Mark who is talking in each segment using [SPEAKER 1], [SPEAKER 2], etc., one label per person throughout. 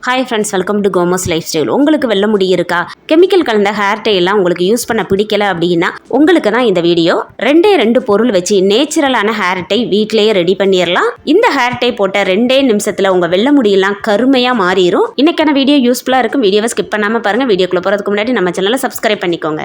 [SPEAKER 1] Hi friends, welcome to கோமோஸ் lifestyle. உங்களுக்கு வெள்ள முடி இருக்கா? கெமிக்கல் கலந்த ஹேர் டை எல்லாம் உங்களுக்கு யூஸ் பண்ண பிடிக்கல அப்படின்னா உங்களுக்கு தான் இந்த வீடியோ. ரெண்டு பொருள் வச்சு நேச்சுரலான ஹேர் டை வீட்டிலேயே ரெடி பண்ணிடலாம். இந்த ஹேர் டை போட்ட 2 நிமிஷத்துல உங்க வெள்ள முடியெல்லாம் கருமையா மாறிடும். இன்னைக்கான வீடியோ யூஸ்ஃபுல்லா இருக்கும். வீடியோவை ஸ்கிப் பண்ணாம பாருங்க. வீடியோக்குள்ள போறதுக்கு முன்னாடி நம்ம சேனலை சப்ஸ்கிரைப் பண்ணிக்கோங்க.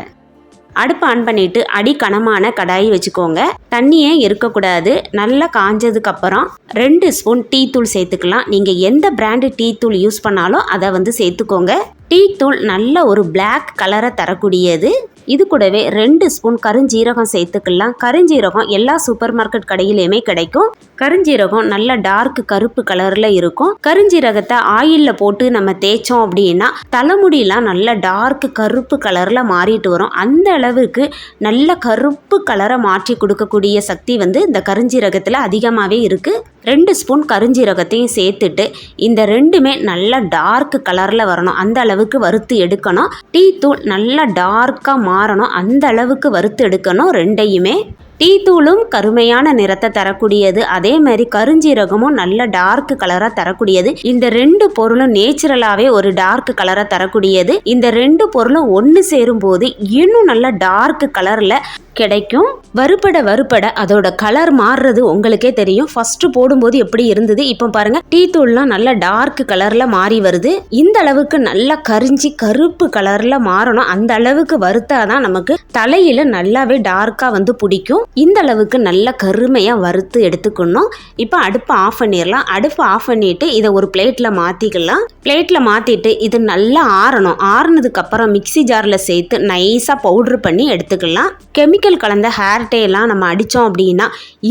[SPEAKER 1] அடுப்பு ஆன் பண்ணிட்டு அடிக்கனமான கடாயி வச்சுக்கோங்க. தண்ணியே இருக்கக்கூடாது. நல்லா காஞ்சதுக்கு அப்புறம் 2 ஸ்பூன் டீ தூள் சேர்த்துக்கலாம். நீங்க எந்த பிராண்டு டீ தூள் யூஸ் பண்ணாலும் அதை சேர்த்துக்கோங்க. டீ தூள் நல்ல ஒரு பிளாக் கலரை தரக்கூடியது. இது கூடவே 2 ஸ்பூன் கருஞ்சீரகம் சேர்த்துக்கலாம். கருஞ்சீரகம் எல்லா சூப்பர் மார்க்கெட் கடையிலையுமே கிடைக்கும். கருஞ்சீரகம் நல்ல டார்க் கருப்பு கலர்ல இருக்கும். கருஞ்சீரகத்தை ஆயில்ல போட்டு நம்ம தேய்ச்சோம் அப்படின்னா தலைமுடியெல்லாம் நல்ல டார்க் கருப்பு கலர்ல மாறிட்டு வரும். அந்த அளவுக்கு நல்ல கருப்பு கலரை மாற்றி கொடுக்கக்கூடிய சக்தி இந்த கருஞ்சீரகத்துல அதிகமாகவே இருக்கு. 2 ஸ்பூன் கருஞ்சீரகத்தையும் சேர்த்துட்டு இந்த 2மே நல்ல டார்க் கலர்ல வரணும். அந்த அளவுக்கு வறுத்து எடுக்கணும். டீ தூள் நல்லா டார்க்கா மாறணும். அந்த அளவுக்கு வறுத்து எடுக்கணும் 2யுமே. டீ தூளும் கருமையான நிறத்தை தரக்கூடியது. அதே மாதிரி கருஞ்சீரகமும் நல்ல டார்க் கலரா தரக்கூடியது. இந்த 2 பொருளும் நேச்சுரலாவே ஒரு டார்க் கலரா தரக்கூடியது. இந்த 2 பொருளும் ஒன்று சேரும் போது இன்னும் நல்ல டார்க் கலர்ல கிடைக்கும். வறுபட அதோட கலர் மாறுறது உங்களுக்கே தெரியும். ஃபர்ஸ்ட் போடும்போது எப்படி இருந்தது, இப்போ பாருங்க டீ தூள்லாம் நல்ல டார்க் கலர்ல மாறி வருது. இந்த அளவுக்கு நல்லா கரிஞ்சி கருப்பு கலர்ல மாறணும். அந்த அளவுக்கு வறுத்தாதான் நமக்கு தலையில நல்லாவே டார்க்கா பிடிக்கும். இந்த அளவுக்கு நல்ல கருமையா வறுத்து எடுத்துக்கணும். இப்போ அடுப்பு ஆஃப் பண்ணிடலாம். அடுப்பு ஆஃப் பண்ணிட்டு இதை ஒரு பிளேட்ல மாத்திக்கலாம். பிளேட்ல மாத்திட்டு இது நல்லா ஆறணும். ஆறுனதுக்கு அப்புறம் மிக்சி ஜார்ல சேர்த்து நைஸா பவுடர் பண்ணி எடுத்துக்கலாம். கெமிக்கல் கலந்த ஹேர் டை எல்லாம் நம்ம அடித்தோம் அப்படின்னா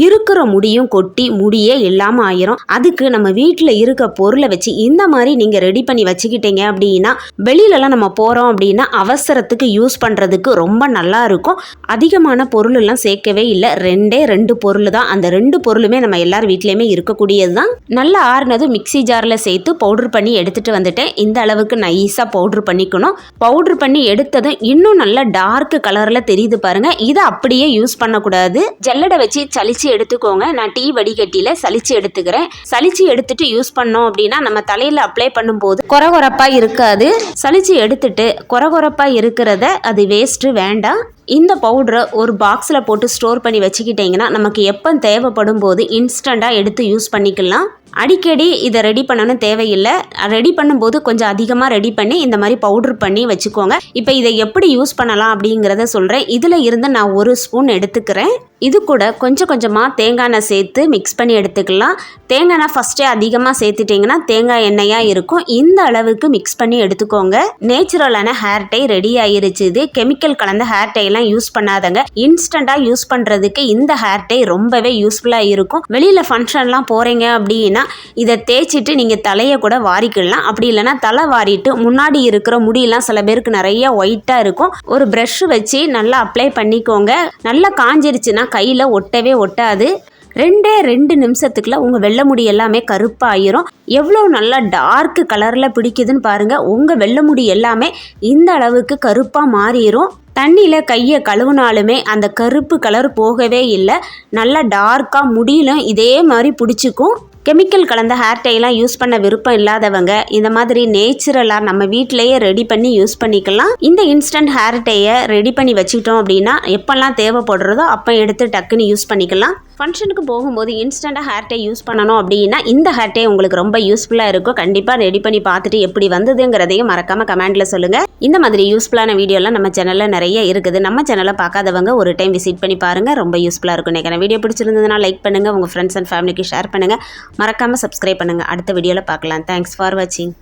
[SPEAKER 1] இருக்கிற முடியும் கொட்டி முடியே இல்லாமல் ஆயிரும். அதுக்கு நம்ம வீட்டில் இருக்க பொருளை வச்சு இந்த மாதிரி நீங்கள் ரெடி பண்ணி வச்சுக்கிட்டீங்க அப்படின்னா வெளியிலலாம் நம்ம போகிறோம் அப்படின்னா அவசரத்துக்கு யூஸ் பண்ணுறதுக்கு ரொம்ப நல்லா இருக்கும். அதிகமான பொருள் எல்லாம் சேர்க்கவே இல்லை. 2 பொருள் தான். அந்த 2 பொருளுமே நம்ம எல்லார் வீட்லேயுமே இருக்கக்கூடியது தான். நல்லா ஆறுனது மிக்சி ஜாரில் சேர்த்து பவுடர் பண்ணி எடுத்துகிட்டு வந்துட்டேன். இந்த அளவுக்கு நைஸாக பவுடர் பண்ணிக்கணும். பவுடர் பண்ணி எடுத்ததும் இன்னும் நல்ல டார்க் கலரில் தெரியுது பாருங்க. இதை அப்படியே யூஸ் பண்ணக்கூடாது. ஜல்லடை வச்சு சலிச்சு எடுத்துக்கோங்க. நான் டீ வடிகட்டியில சலிச்சு எடுத்துக்கிறேன். சலிச்சு எடுத்துட்டு யூஸ் பண்ணோம் அப்படின்னா நம்ம தலையில அப்ளை பண்ணும்போது கொரகொரப்பா இருக்காது. சலிச்சு எடுத்துட்டு கொரகொரப்பா இருக்கிறத அது வேஸ்ட், வேண்டாம். இந்த பவுடரை ஒரு பாக்ஸில் போட்டு ஸ்டோர் பண்ணி வச்சுக்கிட்டிங்கன்னா நமக்கு எப்போ தேவைப்படும் போது இன்ஸ்டண்ட்டாக எடுத்து யூஸ் பண்ணிக்கலாம். அடிக்கடி இதை ரெடி பண்ணணும் தேவையில்லை. ரெடி பண்ணும்போது கொஞ்சம் அதிகமாக ரெடி பண்ணி இந்த மாதிரி பவுடர் பண்ணி வச்சுக்கோங்க. இப்போ இதை எப்படி யூஸ் பண்ணலாம் அப்படிங்கிறத சொல்கிறேன். இதில் இருந்து நான் 1 ஸ்பூன் எடுத்துக்கிறேன். இது கூட கொஞ்சமாக தேங்காய் எண்ணெய் சேர்த்து மிக்ஸ் பண்ணி எடுத்துக்கலாம். தேங்காய் எண்ணெய் ஃபஸ்ட்டே அதிகமாக சேர்த்துட்டிங்கன்னா தேங்காய் எண்ணெயாக இருக்கும். இந்த அளவுக்கு மிக்ஸ் பண்ணி எடுத்துக்கோங்க. நேச்சுரலான ஹேர் டை ரெடி ஆயிருச்சு. இது கெமிக்கல் கலந்த ஹேர் டை எல்லாம் யூஸ் பண்ணாதங்க. இன்ஸ்டண்ட்டாக யூஸ் பண்ணுறதுக்கு இந்த ஹேர் டை ரொம்பவே யூஸ்ஃபுல்லாக இருக்கும். வெளியில் ஃபங்க்ஷன்லாம் போகிறீங்க அப்படின்னா இதை தேய்ச்சிட்டு நீங்கள் தலையை கூட வாரிக்கலாம். அப்படி இல்லைன்னா தலை வாரிட்டு முன்னாடி இருக்கிற முடியெல்லாம் சில பேருக்கு நிறைய ஒயிட்டாக இருக்கும். ஒரு ப்ரஷ் வச்சு நல்லா அப்ளை பண்ணிக்கோங்க. நல்லா காஞ்சிருச்சுன்னா கையில் ஒட்டவே ஒட்டாது. 2 நிமிஷத்துக்குள்ள உங்கள் வெள்ளை முடி எல்லாமே கருப்பாயிரும். எவ்வளோ நல்லா டார்க் கலரில் பிடிக்குதுன்னு பாருங்கள். உங்கள் வெள்ளை முடி எல்லாமே இந்த அளவுக்கு கருப்பாக மாறிடும். தண்ணியில் கையை கழுவுனாலுமே அந்த கருப்பு கலர் போகவே இல்லை. நல்லா டார்க்காக முடியலும் இதே மாதிரி பிடிச்சிக்கும். கெமிக்கல் கலந்த ஹேர் டைலாம் யூஸ் பண்ண விருப்பம் இல்லாதவங்க இந்த மாதிரி நேச்சுரலாக நம்ம வீட்டிலேயே ரெடி பண்ணி யூஸ் பண்ணிக்கலாம். இந்த இன்ஸ்டன்ட் ஹேர் டையை ரெடி பண்ணி வச்சுக்கிட்டோம் அப்படின்னா எப்பெல்லாம் தேவைப்படுறதோ அப்போ எடுத்து டக்குன்னு யூஸ் பண்ணிக்கலாம். ஃபங்க்ஷனுக்கு போகும்போது இன்ஸ்டண்ட்டாக ஹேர் டை யூஸ் பண்ணணும் அப்படின்னா இந்த ஹேர் டை உங்களுக்கு ரொம்ப யூஸ்ஃபுல்லாக இருக்கும். கண்டிப்பாக ரெடி பண்ணி பார்த்துட்டு எப்படி வந்ததுங்கிறதையும் மறக்காமல் கமெண்ட்டில் சொல்லுங்கள். இந்த மாதிரி யூஸ்ஃபுல்லான வீடியோலாம் நம்ம சேனலில் நிறைய இருக்குது. நம்ம சேனலை பார்க்காதவங்க ஒரு டைம் விசிட் பண்ணி பாருங்கள். ரொம்ப யூஸ்ஃபுல்லாக இருக்கும். எனக்கு வீடியோ பிடிச்சிருந்ததுன்னா லைக் பண்ணுங்கள். உங்கள் ஃப்ரெண்ட்ஸ் அண்ட் ஃபேமிலிக்கு ஷேர் பண்ணுங்கள். மறக்காமல் சப்ஸ்கிரைப் பண்ணுங்கள். அடுத்த வீடியோவில் பார்க்கலாம். தேங்க்ஸ் ஃபார் வாட்சிங்.